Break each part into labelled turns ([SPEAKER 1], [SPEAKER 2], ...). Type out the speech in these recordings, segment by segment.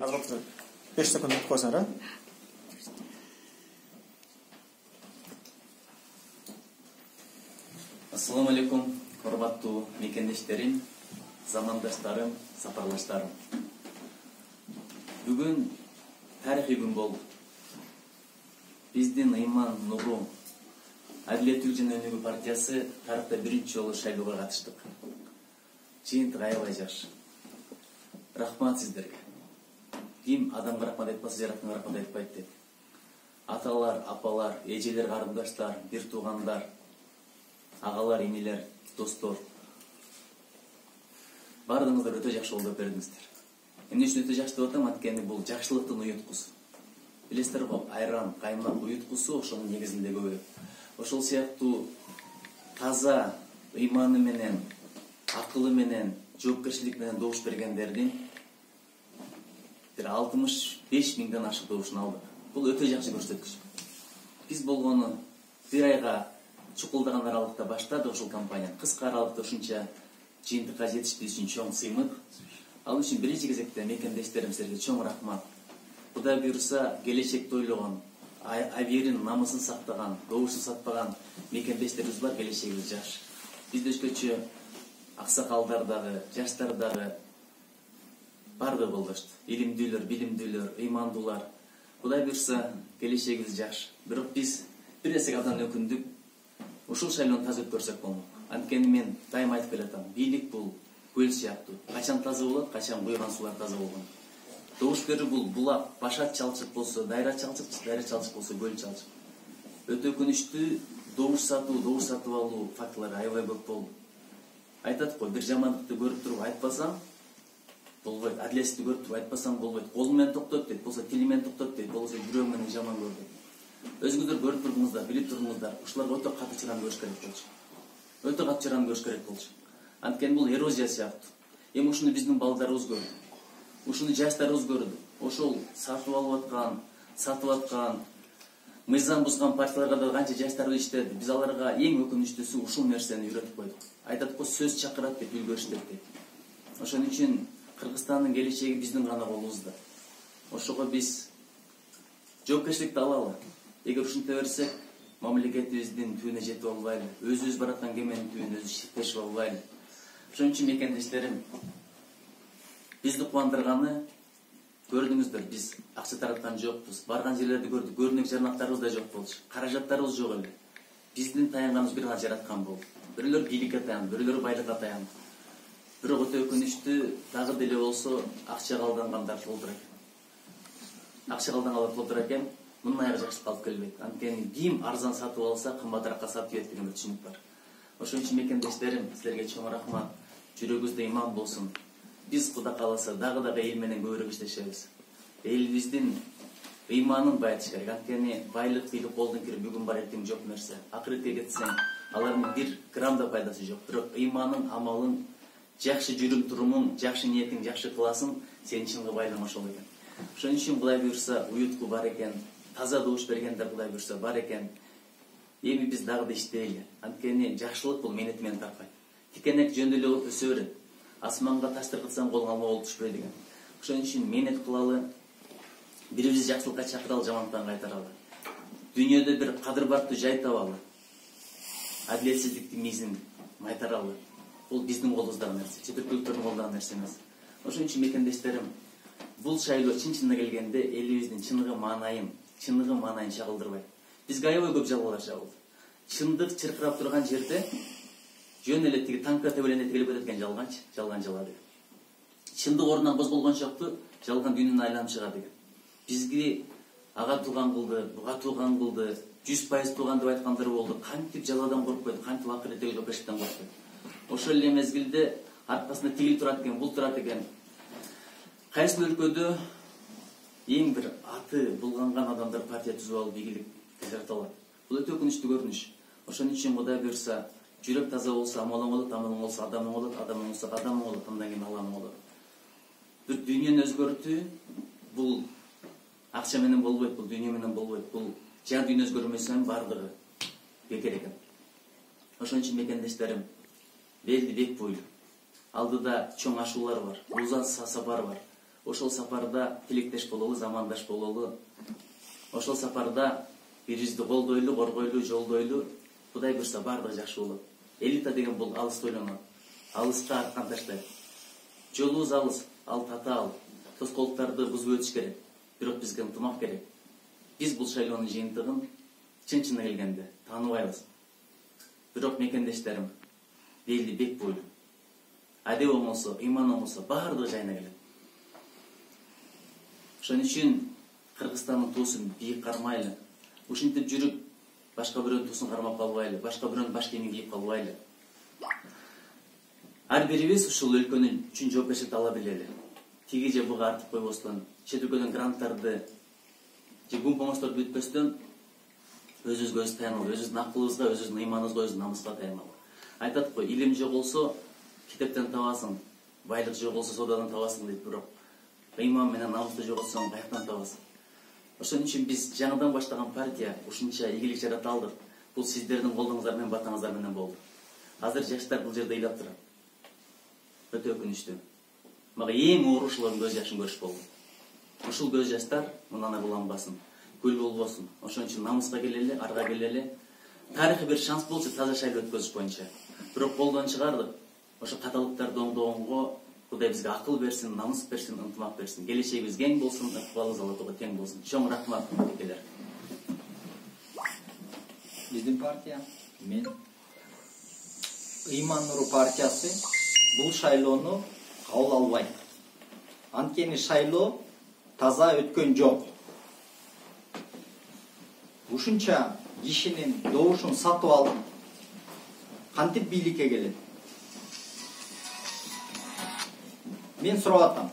[SPEAKER 1] Азамат 5 секунд қойсаңдар.
[SPEAKER 2] Ассаламу алейкум, урматтуу мекендештерим, замандаштарым, сапарлаштарым. Бүгүн тарихи күн болду. Биздин Ыйман Нуру Адилеттүүлүк жана өнүгүү партиясы тарыхта биринчи жолу шайлоого катыштык. Жыйынтык аябай жакшы. Рахмат сиздерге. Ким адамга рахмат айтпаса, жаратканга рахмат айтпайт дейт. Аталар, апалар, эжелер, карындаштар, бир туугандар, агалар, инелер, достор. Бардыгыңыздар өтө жакшы колдоп бердиңиздер. Эмне үчүн өтө жакшы деп атам? Анткени бул жакшылыктын уюткусу. Билесиздер го, айран, каймак уюткусу ошонун негизинде көбөйөт. Ошол сыяктуу таза ыйманы менен, акылы менен, жоопкерчилик менен добуш бергендердин бир 65 миңден ашык добушун алдык. Бул өтө жакшы көрсөткүч. Биз болгону бир айга чукулдаган аралыкта баштадык ушул кампанияны. Кыска аралыкта ушунча жыйынтыкка жетишпеш үчүн чоң сыймык. Ал үчүн биринчи кезекте мекендештеримизге чоң рахмат. Кудай буйруса, келечекти ойлогон, абийирин, намысын сактаган, добушун сатпаган мекендештерибиз бар, келечегибиз жаш. Бизде өзгөчө аксакалдар дагы, жаштар дагы барды болушту. Илимдүүлөр, билимдүүлөр, ыймандуулар. Кудай буйруса, келечегибиз жаш. Бирок биз бир эсек абдан өкүндүк. Ушул шайлоону таза өткөрсөк болмок. Анткени мен дайыма айтып келатам, бийлик бул көл сыяктуу. Качан таза болот, качан куйган суулар таза болгон. Добуш берүү бул булак, башат чалчык болсо, дайра чалчык болсо, көл чалчык. Өтө өкүнүчтүү добуш сатып алуу фактылары аябай көп болду. Айтат го, бир жамандыкты көрүп туруп айтпасаң болбойт, адилетсиздикти көрүп туруп айтпасаң болбойт. Колу менен токтот дейт, болсо тили менен токтот дейт, болсо жүрөгүң менен жаман көр дейт. Өзүңүздөр көрүп турдуңуздар, билип турдуңуздар, ушуларга өтө катуу чараны көрүш керек болчу. Өтө катуу чараны көрүш керек болчу. Анткени бул эрозия сыяктуу. Эми ушуну биздин балдарыбыз көрдү. Ушуну жаштарыбыз көрдү. Ошол сатып аткан, мыйзам бузган партияларга да канча жаштар иштеди. Биз аларга эң өкүнүчтүүсү ушул нерсени үйрөтүп койдук. Айтат го, сөз чакырат деп үлгөрүштүк дейт. Ошон үчүн Кыргызстандын келечеги биздин гана колубузда. Ошого биз жоопкерчиликти алалы. Эгер ушинте берсек, мамлекетибиздин түбүнө жетип албайлы, өзүбүз бараткан кеменин түбүнө өзүбүз жетип албайлы. Ошон үчүн мекендештерим, бизди кубандырганы көрдүңүздөр, биз акча тараткан жокпуз. Барган жерлерди көрдүк, көрүнөк жарнактарыбыз да жок болчу. Каражаттарыбыз жок эле. Биздин таянганыбыз бир гана жараткан болду. Бирөөлөр бийликке таянды, бирөөлөр байлыкка таянды. Бирок өтө өкүнүчтүү, дагы деле болсо акчага алдангандар толтур экен. Акчага алдангандар толтур экен, мындан аяк жакшы калып келбейт. Анткени ким арзан сатып алса, кымбатыраакка сатып ийет деген бир түшүнүк бар. Ошон үчүн мекендештерим, силерге чоң рахмат. Жүрөгүңүздө иман болсун. Биз Кудай кааласа дагы эл менен көбүрөөк иштешебиз. Элибиздин ыйманын байытыш керек. Анткени байлык, бийлик колдон кирип бүгүн бар эртең жок нерсе. Акыретке кетсең, алардын бир грамм да пайдасы жок. Бирок ыйманың, амалың, жакшы жүрүм турумуң, жакшы ниетиң, жакшы кыласың, сенин чынгы байлыгың ошол экен. Ошон үчүн Кудай буйруса уютку бар экен, таза добуш бергендер Кудай буйруса бар экен. Эми биз дагы да иштейли. Анткени жакшылык бул менети менен таркайт. Тикенек жөн эле өсө берет. Асманга таш тыркытсаң колуң алма болуп түшпөйт экен. Ошон үчүн менет кылалы, бирибизди жакшылыкка чакыралы, жамандыктан кайтаралы. Дүйнөдө бир кадыр-бартты жайтабалы. Адилетсиздиктин мизин майтаралы. Бул биздин колубуздагы нерсе, четиркөлүктөрдүн колундагы нерсе эмес. Ошон үчүн мекендештерим, бул шайлоо чын-чынына келгенде элибиздин чыныгы маанайын чагылдырбайт. Бизге аябай көп жалгалар чагылды. Чындык чыркырап турган жерде жөн эле тиги танка тебеленде тигилип кетет экен жалган жала деген. Чындык ордунан козголгон чокту жалган дүйнөнү айланып чыгат экен. Бизги ага тууган кылды, буга тууган кылды, 100% тууган деп айткандар болду. Кантип жаладан коркпойт, кантип акыреттеги жоопкерчиликтен коркпойт. Ошол эле мезгилде аркасында тигил турат экен, бул турат экен. Кайсы өлкөдө эң бир аты булганган адамдар партия түзүп алып ийгилик жарата алат. Бул өтө өкүнүчтүү көрүнүш. Ошон үчүн Кудай буйруса, жүрөк таза болсо амалың болот, амалың болсо адамың болот, адамың болсо адамың болот, андан кийин Аллаң болот. Бир дүйнөнү өзгөртүү бул акча менен болбойт, бул дүйнө менен болбойт. Бул жан дүйнө өзгөрмөсөнүн бардыгы бекер экен. Ошон үчүн мекендештерим, белди бек бойлуу. Алдыда чоң ашуулар бар, узан сапар бар. ошол сапарда тилектеш бололу, замандаш бололу. Ошол сапарда бири бирибизди колдойлу, коргойлу, жолдойлу. Кудай буйрса баардыгы жакшы болот. Элита деген бул алыс ойлонот. Алыска аркан таштайт. Жолубуз алыс, ал татаал. Тоскоолдуктарды бузуп өтүш керек. Бирок бизге ынтымак керек. Биз бул шайлоонун жыйынтыгын чын-чынына келгенде тааныбайбыз. Бирок мекендештерим белди бек бойлуу. Адеп болмосо, ыйман болмосо баардыгы жайына келет. Ошон үчүн Кыргызстандын туусун бийик кармайлы. Ушинтип жүрүп башка бирөөнүн туусун кармап калбайлы, башка бирөөнүн баш кийимин кийип калбайлы. Ар бирибиз ушул өлкөнүн үчүн жоопкерчиликти ала билели. Тиги же буга артып койбостон, чет өлкөдөн гранттарды же гум помощторду бүтпөстөн өзүбүзгө өз таянып, өзүбүздүн акылыбызга, өзүбүздүн ыйманыбызга, өзүбүздүн намыска таянып. Айтат го, илим жок болсо китептен табасың, байлык жок болсо соодадан табасың дейт, бирок ыйман менен намысты жоготсоң каяктан табасың? Ошон үчүн биз жаңыдан баштаган партия ушунча ийгилик жарата алдык. Бул сиздердин колдоңуздар менен, батаңыздар менен болду. Азыр жаштар бул жерде ыйлап турат. Өтө өкүнүчтүү. Мага эң оор ушулардын көз жашын көрүш болду. Ушул көз жаштар мындан ары уланбасын, күл болбосун. Ошон үчүн намыска келели, арга келели. Тарыхый бир шанс болчу таза шайлоо өткөзүш боюнча. Бирок колдон чыгардык. Ошо каталыктарды оңдогонго Кудай бизге акыл берсин, намыс берсин, ынтымак берсин. Келечегибиз кең болсун, ыкпалыбыз Алла Таала тең болсун. Чоң рахмат мекелер.
[SPEAKER 3] Биздин партия, мен Ыйман Нуру партиясы бул шайлоону кабыл албайт. Анткени шайлоо таза өткөн жок. Ушунча кишинин добушун сатып алып, кантип бийликке келет? Мен сурап атам.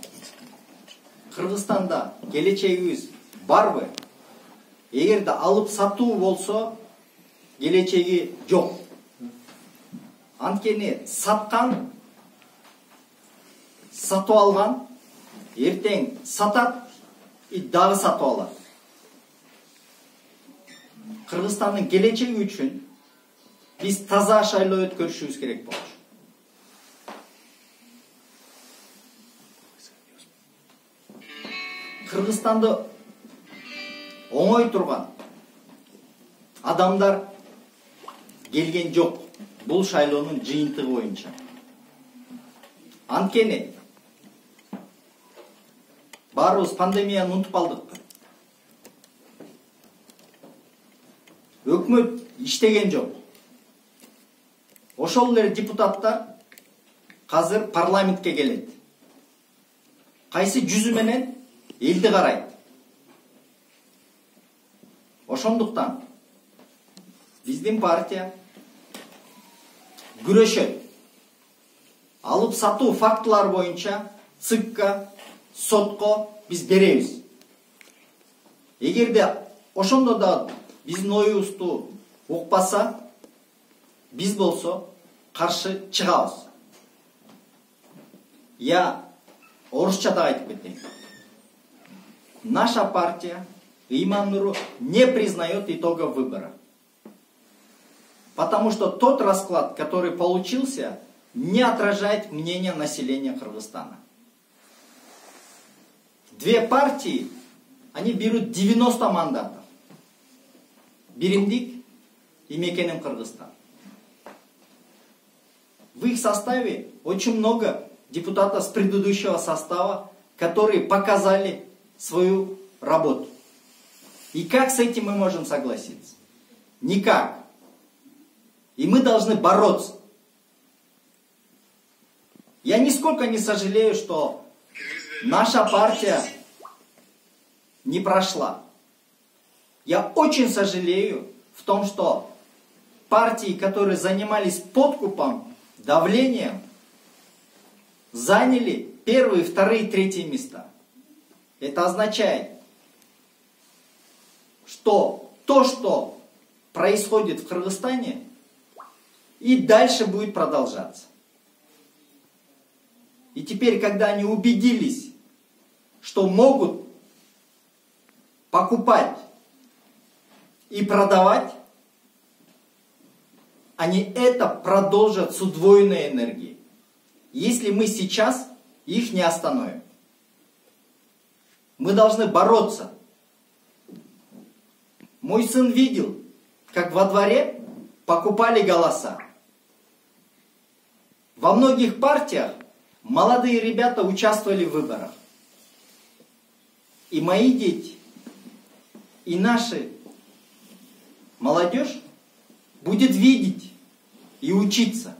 [SPEAKER 3] Кыргызстанда келечегибиз барбы? Эгерде алып сатуу болсо, келечеги жок. Анткени саткан, сатып алган, эртең сатат, дагы сатып алат. Кыргызстандын келечеги үчүн биз таза шайлоо өткөрүшүбүз керек болчу. Кыргызстанды оңой турган адамдар келген жок бул шайлоонун жыйынтыгы боюнча. Анткени баарыбыз пандемияны унутуп калдыкпы? Өкмөт иштеген жок. Ошол эле депутаттар азыр парламентке келет. Кайсы жүзү менен элди карайт. Ошондуктан биздин партия күрөшөт. Алып сатуу фактылар боюнча ЦИКка, сотко биз беребиз. Эгерде ошондо да биздин оюбузду укпаса, биз болсо каршы чыгабыз. Я орусчада айтып кетейин. Наша партия Ыйман Нуру не признает итогов выбора. Потому что тот расклад, который получился, не отражает мнение населения Кыргызстана. Две партии, они берут 90 мандатов. Биримдик и Мекенем Кыргызстан. В их составе очень много депутатов с предыдущего состава, которые показали свою работу. И как с этим мы можем согласиться? Никак. И мы должны бороться. Я нисколько не сожалею, что наша партия не прошла. Я очень сожалею в том, что партии, которые занимались подкупом, давлением, заняли первые, вторые, третьи места. Это означает, что то, что происходит в Кыргызстане, и дальше будет продолжаться. И теперь, когда они убедились, что могут покупать и продавать, они это продолжат с удвоенной энергией. Если мы сейчас их не остановим. Мы должны бороться. Мой сын видел, как во дворе покупали голоса. Во многих партиях молодые ребята участвовали в выборах. И мои дети, и наши молодежь будет видеть и учиться.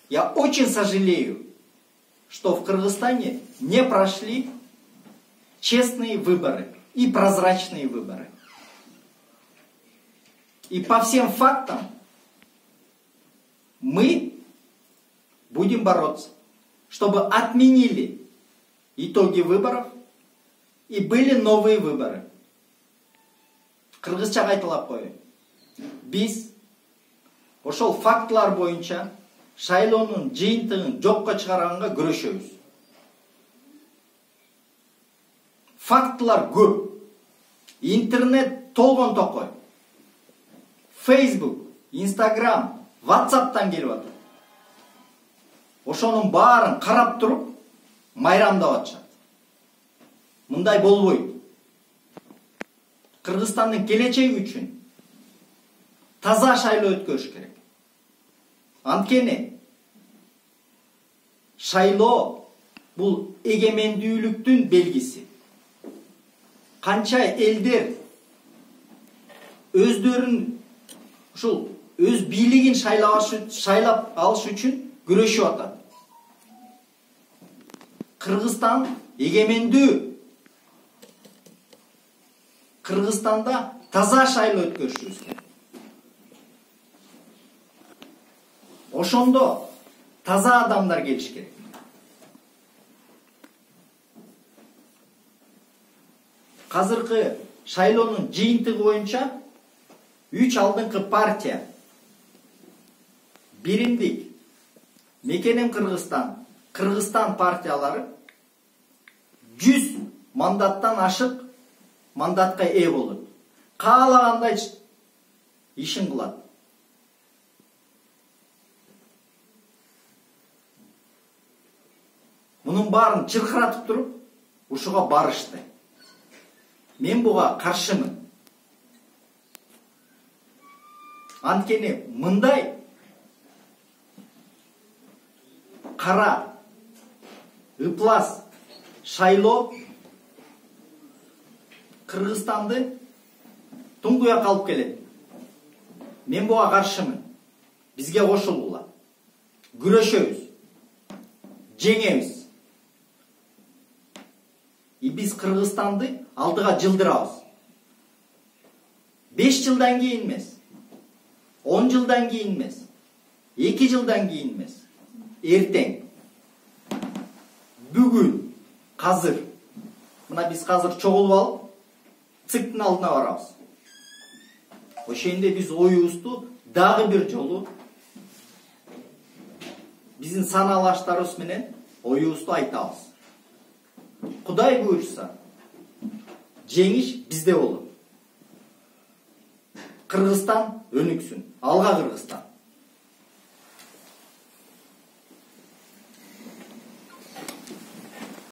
[SPEAKER 3] Я очень сожалею, что в Кыргызстане не прошли честные выборы и прозрачные выборы. И по всем фактам мы будем бороться, чтобы отменили итоги выборов и были новые выборы. Кыргызча айтылап коеюн. Биз ошол фактылар боюнча шайлоонун жыйынтыгын жокко чыгарганга күрөшөбүз. Фактылар көп. Интернет толгон токой. Facebook, Instagram, WhatsApp'tan келип атат. Ошонун баарын карап туруп майрамдап атышат. Мындай болбойт. Кыргызстандын келечеги үчүн таза шайлоо өткөрүш керек. Анткени шайлоо бул эгемендүүлүктүн белгиси. Канча элдер өздөрүн ушул өз бийлигин шайлап алыш үчүн күрөшүп атат. Кыргызстан эгемендүү. Кыргызстанда таза шайлоо өткөрүшүбүз керек. Ошондо таза адамдар келиш керек. Казыркы шайлоонун жыйынтыгы боюнча 3 алдыңкы партия Биримдик, Мекенем Кыргызстан, Кыргызстан партиялары 100 мандаттан ашык мандатка ээ болот. Каалагандай ишин кылат. Мунун баарын чыркыратып туруп, ушуга барышты. Мен буга каршымын. Анткени мындай кара, ыплас шайлоо Кыргызстанды туңгуяк алып келет. Мен буга каршымын. Бизге кошулгула. Күрөшөбүз. Жеңебиз. И биз Кыргызстанды алдыга жылдырабыз. 5 жылдан кийин эмес. 10 жылдан кийин эмес. 2 жылдан кийин эмес. Эртең. Бүгүн, казыр. Мына биз казыр чогулуп алып, ЦИКтин алдына барабыз. Ошенде биз оюбузду дагы бир жолу биздин санаалаштарыбыз менен оюбузду айтабыз. Кудай буйрса, жеңиш бизде болот. Кыргызстан өнүксүн. Алга Кыргызстан.